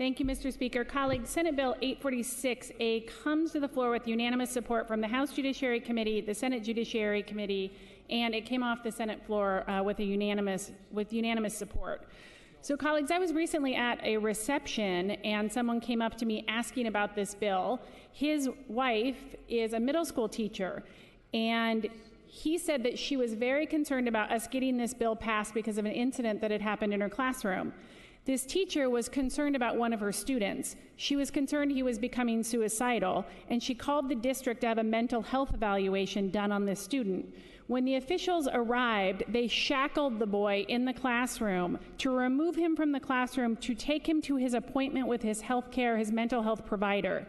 Thank you, Mr. Speaker. Colleagues, Senate Bill 846A comes to the floor with unanimous support from the House Judiciary Committee, the Senate Judiciary Committee, and it came off the Senate floor with unanimous support. So, colleagues, I was recently at a reception and someone came up to me asking about this bill. His wife is a middle school teacher, and he said that she was very concerned about us getting this bill passed because of an incident that had happened in her classroom. This teacher was concerned about one of her students. She was concerned he was becoming suicidal, and she called the district to have a mental health evaluation done on this student. When the officials arrived, they shackled the boy in the classroom to remove him from the classroom to take him to his appointment with his mental health provider.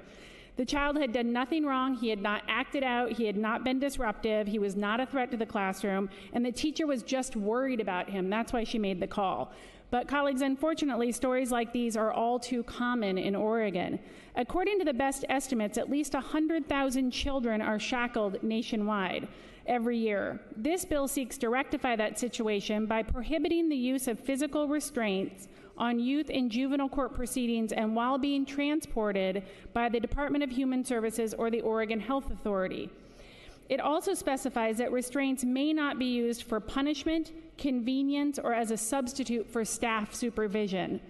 The child had done nothing wrong. He had not acted out. He had not been disruptive. He was not a threat to the classroom, and the teacher was just worried about him. That's why she made the call. But colleagues, unfortunately, stories like these are all too common in Oregon. According to the best estimates, at least 100,000 children are shackled nationwide every year. This bill seeks to rectify that situation by prohibiting the use of physical restraints on youth in juvenile court proceedings and while being transported by the Department of Human Services or the Oregon Health Authority. It also specifies that restraints may not be used for punishment, convenience, or as a substitute for staff supervision.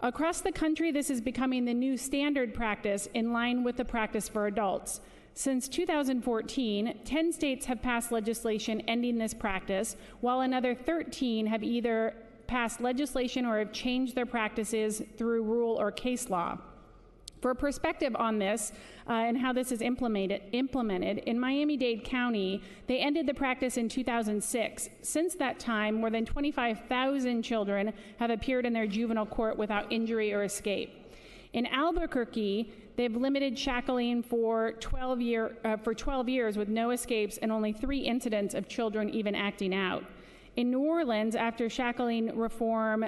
Across the country, this is becoming the new standard practice in line with the practice for adults. Since 2014, 10 states have passed legislation ending this practice, while another 13 have either passed legislation or have changed their practices through rule or case law. For perspective on this and how this is implemented, in Miami-Dade County, they ended the practice in 2006. Since that time, more than 25,000 children have appeared in their juvenile court without injury or escape. In Albuquerque, they've limited shackling for 12 years with no escapes and only 3 incidents of children even acting out. In New Orleans, after shackling reform,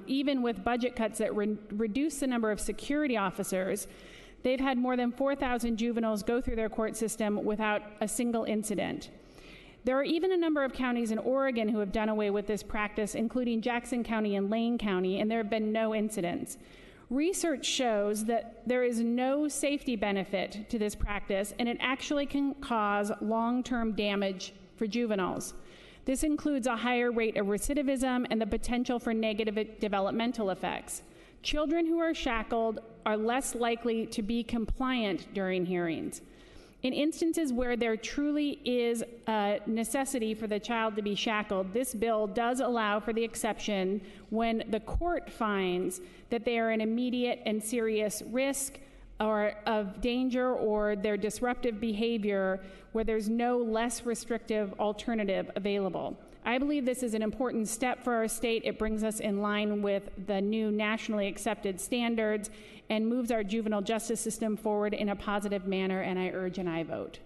even with budget cuts that reduce the number of security officers, they've had more than 4,000 juveniles go through their court system without a single incident. There are even a number of counties in Oregon who have done away with this practice, including Jackson County and Lane County, and there have been no incidents. Research shows that there is no safety benefit to this practice, and it actually can cause long-term damage for juveniles. This includes a higher rate of recidivism and the potential for negative developmental effects. Children who are shackled are less likely to be compliant during hearings. In instances where there truly is a necessity for the child to be shackled, this bill does allow for the exception when the court finds that they are an immediate and serious risk or of danger or their disruptive behavior where there's no less restrictive alternative available. I believe this is an important step for our state. It brings us in line with the new nationally accepted standards and moves our juvenile justice system forward in a positive manner, and I urge an aye vote.